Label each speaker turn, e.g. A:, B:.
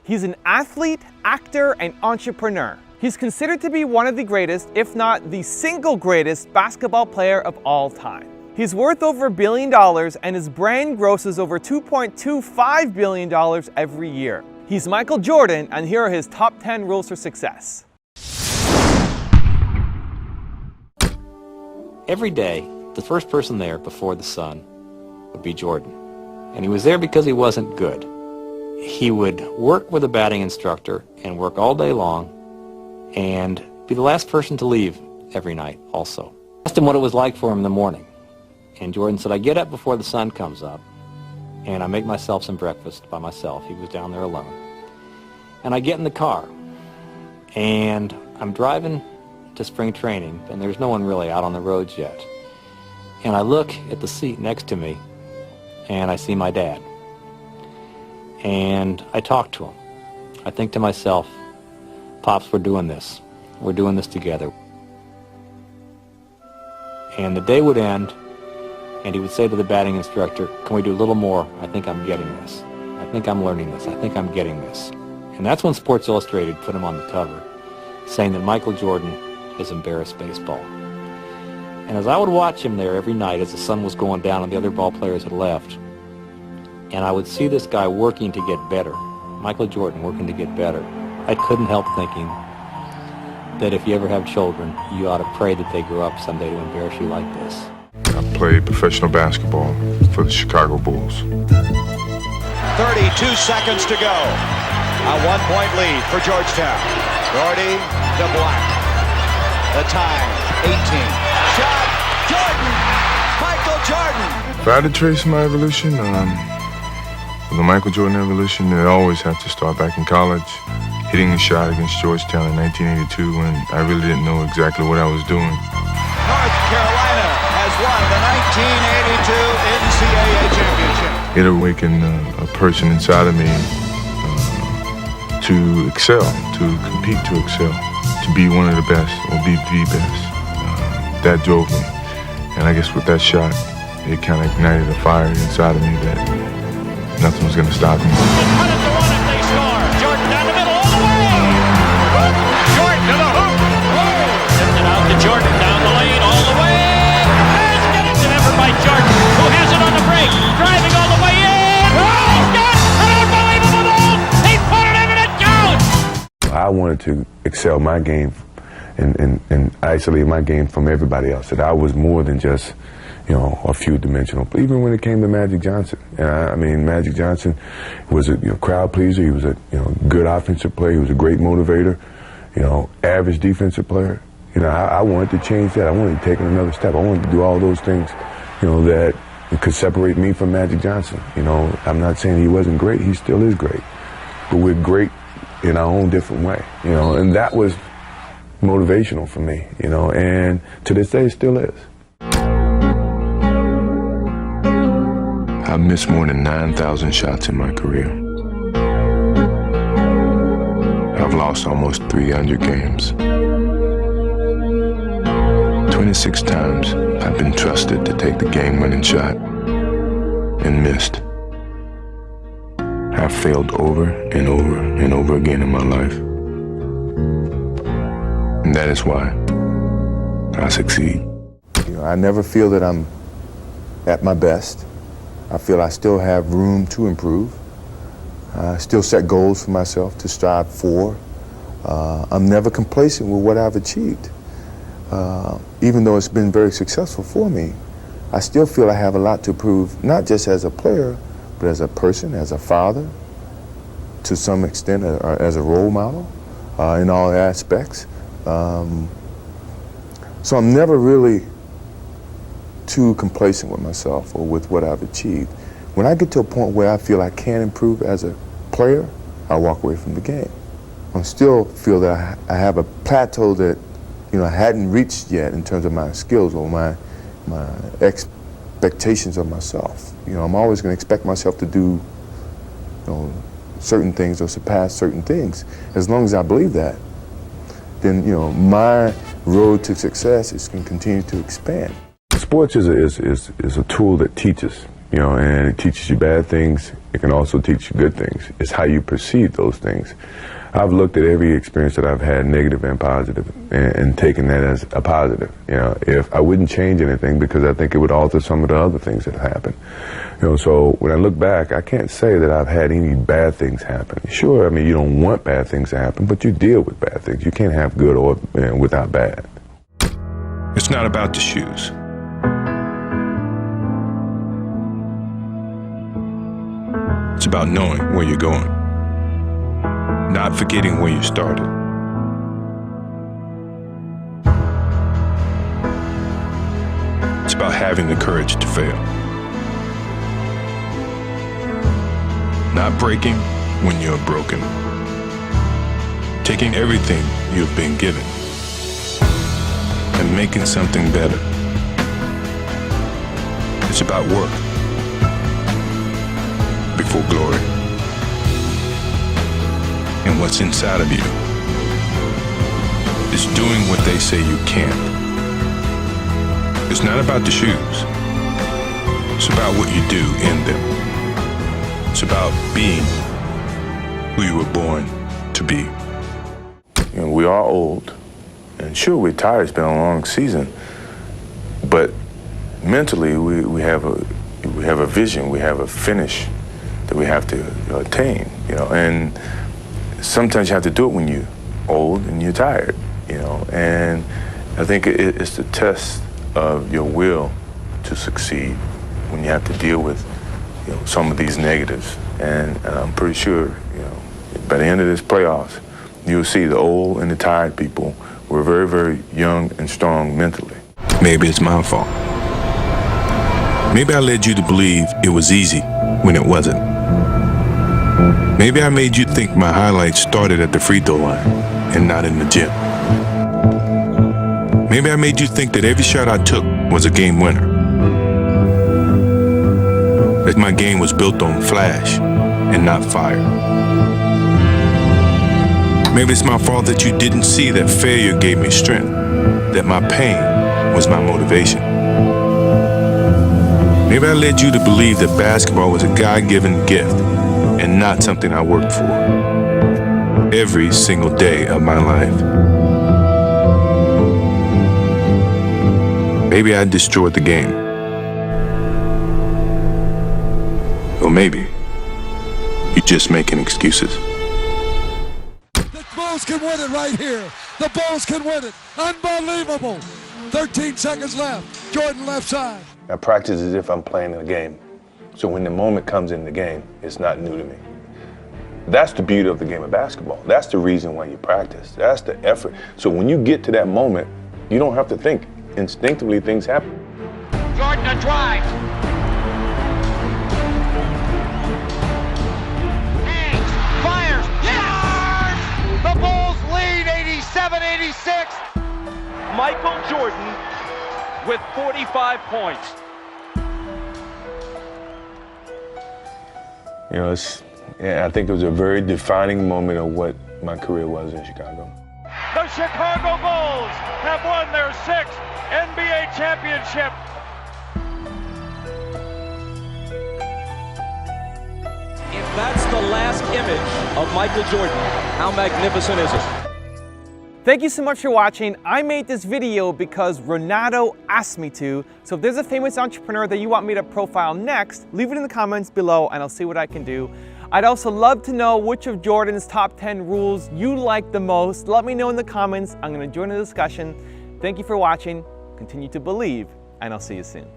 A: He's an athlete, actor, and entrepreneur. He's considered to be one of the greatest, if not the single greatest, basketball player of all time. He's worth over $1 billion, and his brand grosses over $2.25 billion every year. He's Michael Jordan, and here are his top 10 rules for success.
B: Every day, the first person there before the sun would be Jordan. And he was there because he wasn't good. He would work with a batting instructor and work all day long and be the last person to leave every night also. I asked him what it was like for him in the morning. And Jordan said, I get up before the sun comes up and I make myself some breakfast by myself. He was down there alone. And I get in the car and I'm driving to spring training and there's no one really out on the roads yet. And I look at the seat next to me and I see my dad. And I talk to him. I think to myself, Pops, we're doing this. We're doing this together. And the day would end, and he would say to the batting instructor, can we do a little more? I think I'm getting this. I think I'm learning this. I think I'm getting this. And that's when Sports Illustrated put him on the cover, saying that Michael Jordan has embarrassed baseball. And as I would watch him there every night as the sun was going down and the other ball players had left, and I would see this guy working to get better, Michael Jordan working to get better, I couldn't help thinking that if you ever have children, you ought to pray that they grow up someday to embarrass you like this.
C: I played professional basketball for the Chicago Bulls.
D: 32 seconds to go. A 1-point lead for Georgetown. Gordy to Black. The time, 18. Shot, Jordan! Michael Jordan!
C: If I had to trace my evolution, the Michael Jordan evolution, it always had to start back in college, hitting a shot against Georgetown in 1982 when I really didn't know exactly what I was doing.
D: North Carolina has won the 1982 NCAA championship.
C: It awakened a person inside of me to excel, to compete, to excel, to be one of the best, or be the best. That drove me. And I guess with that shot, it kind of ignited a fire inside of me that nothing was going to stop me.
D: 100-1 if they score. Jordan down the middle, all the way! Jordan to the hoop! Tipped it out to Jordan down the lane, all the way! It's getting delivered by Jordan, who has it on the break, driving all the way in! Oh, he's got an unbelievable goal! He's put it in and it counts!
E: I wanted to excel my game and isolate my game from everybody else. That I was more than just, a few dimensional. Even when it came to Magic Johnson, and I mean, Magic Johnson was a crowd pleaser. He was a good offensive player. He was a great motivator. Average defensive player. I wanted to change that. I wanted to take another step. I wanted to do all those things, that could separate me from Magic Johnson. I'm not saying he wasn't great. He still is great, but we're great in our own different way. And that was motivational for me. And to this day, it still is.
C: I've missed more than 9,000 shots in my career. I've lost almost 300 games. 26 times I've been trusted to take the game-winning shot and missed. I've failed over and over and over again in my life. And that is why I succeed.
E: I never feel that I'm at my best. I feel I still have room to improve. I still set goals for myself to strive for. I'm never complacent with what I've achieved. Even though it's been very successful for me, I still feel I have a lot to prove, not just as a player, but as a person, as a father, to some extent, as a role model, in all aspects. So I'm never really too complacent with myself or with what I've achieved. When I get to a point where I feel I can improve as a player, I walk away from the game. I still feel that I have a plateau that I hadn't reached yet in terms of my skills or my expectations of myself. I'm always going to expect myself to do certain things or surpass certain things. As long as I believe that, then my road to success is going to continue to expand. Sports is a tool that teaches you know, and it teaches you bad things. It can also teach you good things. It's how you perceive those things. I've looked at every experience that I've had, negative and positive, and taken that as a positive. You know, if I wouldn't change anything because I think it would alter some of the other things that happened. You know, so when I look back, I can't say that I've had any bad things happen. Sure, I mean, you don't want bad things to happen, but you deal with bad things. You can't have good or without bad.
C: It's not about the shoes. It's about knowing where you're going, not forgetting where you started. It's about having the courage to fail, not breaking when you're broken, taking everything you've been given and making something better. It's about work before glory, and what's inside of you is doing what they say you can't. It's not about the shoes. It's about what you do in them. It's about being who you were born to be.
E: You know, we are old, and sure, we're tired. It's been a long season, but mentally, we have a vision. We have a finish that we have to attain. You know, and sometimes you have to do it when you're old and you're tired. You know, and I think it's the test of your will to succeed when you have to deal with, you know, some of these negatives. And I'm pretty sure, you know, by the end of this playoffs, you'll see the old and the tired people were very, very young and strong mentally.
C: Maybe it's my fault. Maybe I led you to believe it was easy when it wasn't. Maybe I made you think my highlights started at the free throw line and not in the gym. Maybe I made you think that every shot I took was a game winner. That my game was built on flash and not fire. Maybe it's my fault that you didn't see that failure gave me strength, that my pain was my motivation. Maybe I led you to believe that basketball was a God-given gift and not something I worked for every single day of my life. Maybe I destroyed the game. Or maybe you're just making excuses.
F: The Bulls can win it right here. The Bulls can win it. Unbelievable. 13 seconds left. Jordan left side.
E: I practice as if I'm playing in a game. So when the moment comes in the game, it's not new to me. That's the beauty of the game of basketball. That's the reason why you practice. That's the effort. So when you get to that moment, you don't have to think. Instinctively, things happen.
D: Jordan a drive. Hangs, fires, yes! The Bulls lead 87-86. Michael Jordan with 45 points.
E: You know, I think it was a very defining moment of what my career was in Chicago.
D: The Chicago Bulls have won their 6th NBA championship.
G: If that's the last image of Michael Jordan, how magnificent is it?
A: Thank you so much for watching. I made this video because Ronaldo asked me to. So if there's a famous entrepreneur that you want me to profile next, leave it in the comments below and I'll see what I can do. I'd also love to know which of Jordan's top 10 rules you like the most. Let me know in the comments. I'm going to join the discussion. Thank you for watching. Continue to believe, and I'll see you soon.